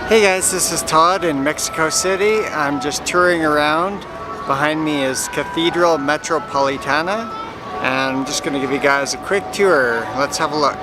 Hey guys, this is Todd in Mexico City. I'm just touring around. Behind me is Cathedral Metropolitana, and I'm just going to give you guys a quick tour. Let's have a look.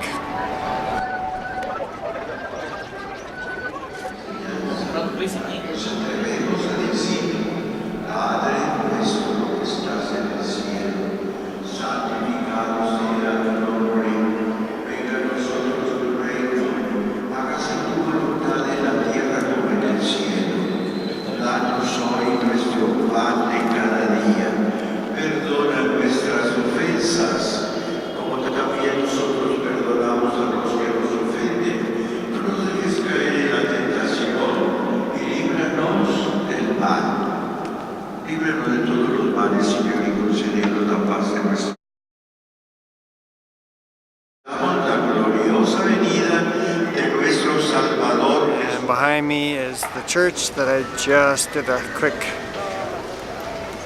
And behind me is the church that I just did a quick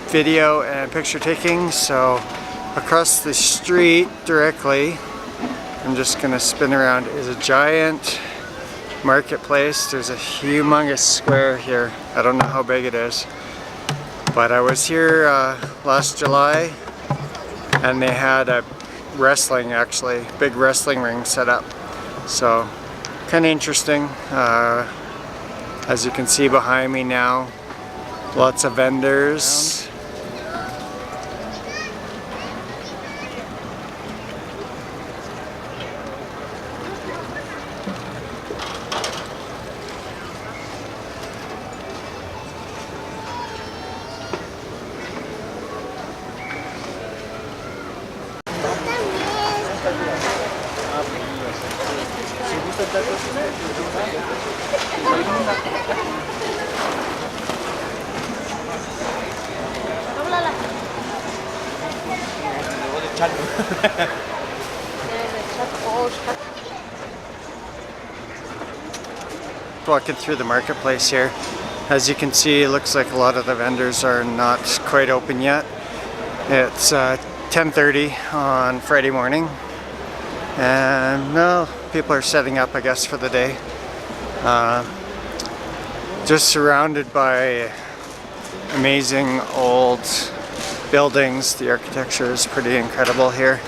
video and picture taking. So across the street directly, I'm just gonna spin around, is a giant marketplace. There's a humongous square here. I don't know how big it is, but I was here last July and they had a big wrestling ring set up. So kind of interesting. As you can see behind me now, lots of vendors. Walking through the marketplace here. As you can see, it looks like a lot of the vendors are not quite open yet. It's 10:30 on Friday morning, and no, people are setting up, I guess, for the day. Just surrounded by amazing old buildings. The architecture is pretty incredible here.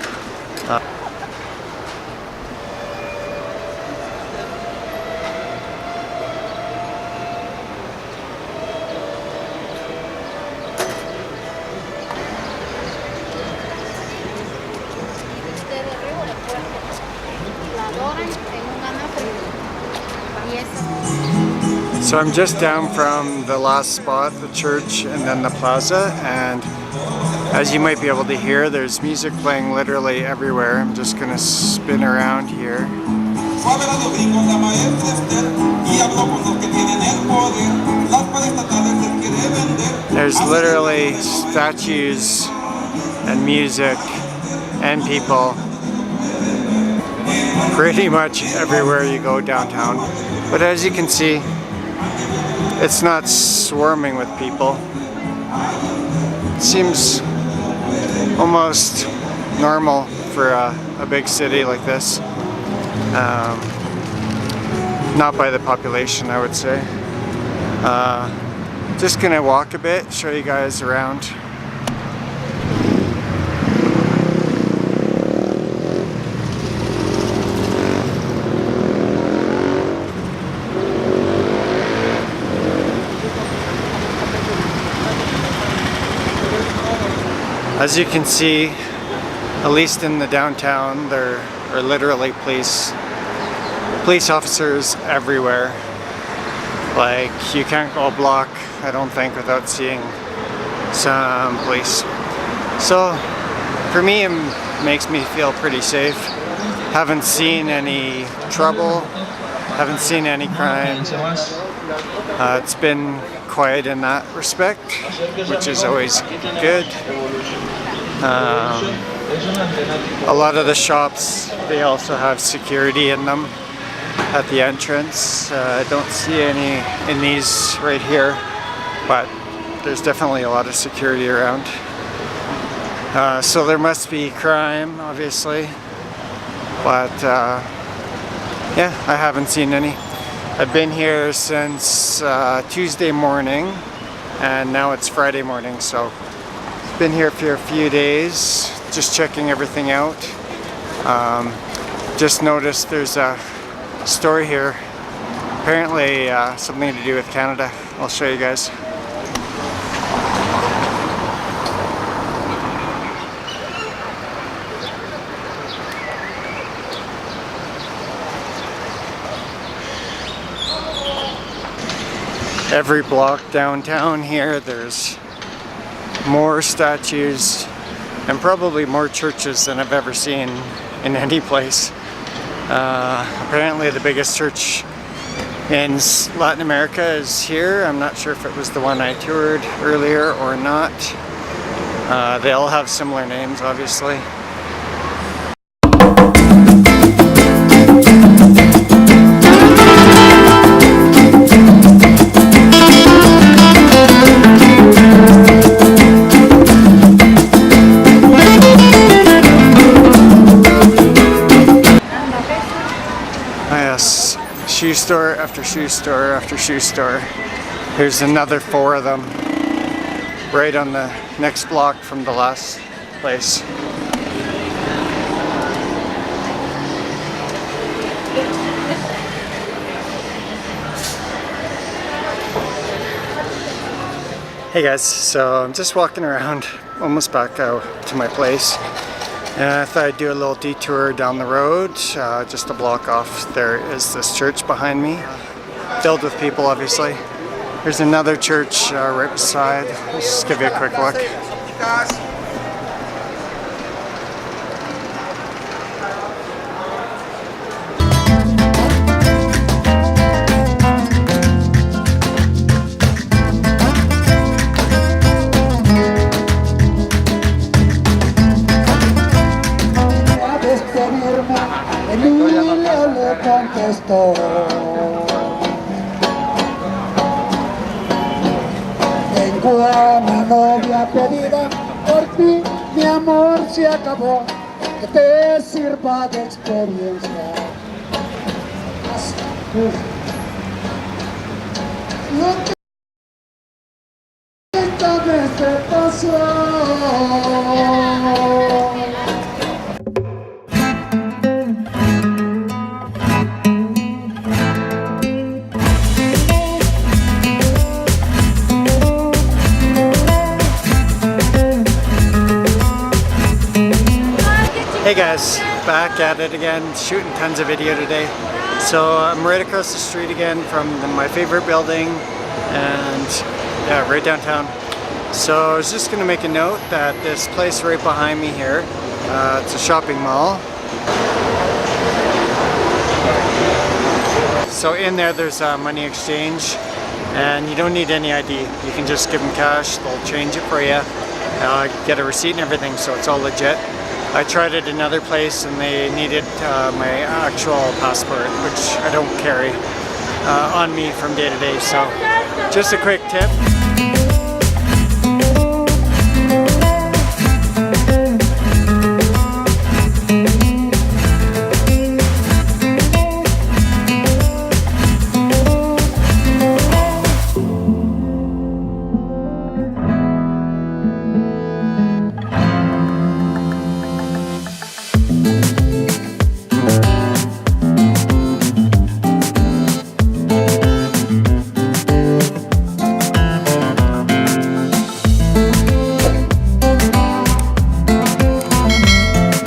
So I'm just down from the last spot, the church, and then the plaza, and as you might be able to hear, there's music playing literally everywhere. I'm just gonna spin around here. There's literally statues and music and people pretty much everywhere you go downtown. But as you can see, it's not swarming with people. It seems almost normal for a big city like this. Not by the population, I would say. Just gonna walk a bit, show you guys around. As you can see, at least in the downtown, there are literally police officers everywhere. Like, you can't go a block, I don't think, without seeing some police. So, for me, it makes me feel pretty safe. Haven't seen any trouble, haven't seen any crime. It's been quiet in that respect, which is always good. A lot of the shops, they also have security in them at the entrance. I don't see any in these right here, but there's definitely a lot of security around. So there must be crime, obviously, but yeah, I haven't seen any. I've been here since Tuesday morning, and now it's Friday morning, so been here for a few days, just checking everything out. Just noticed there's a store here, apparently something to do with Canada. I'll show you guys. Every block downtown here, there's more statues and probably more churches than I've ever seen in any place. Apparently the biggest church in Latin America is here. I'm not sure if it was the one I toured earlier or not. They all have similar names, obviously. Shoe store after shoe store after shoe store. Here's another 4 of them right on the next block from the last place. Hey guys, so I'm just walking around, almost back out to my place. And I thought I'd do a little detour down the road, just a block off. There is this church behind me, filled with people obviously. There's another church right beside. Let's just give you a quick look. Contestó. Tengo a mi novia pedida, por ti mi amor se acabó, que te sirva de experiencia. Lo que esta vez te pasó. Hey guys, back at it again, shooting tons of video today. So I'm right across the street again from my favorite building, and yeah, right downtown. So I was just gonna make a note that this place right behind me here, it's a shopping mall. So in there's a money exchange, and you don't need any ID. You can just give them cash, they'll change it for you, get a receipt and everything, so it's all legit. I tried it another place and they needed my actual passport, which I don't carry on me from day to day. So just a quick tip.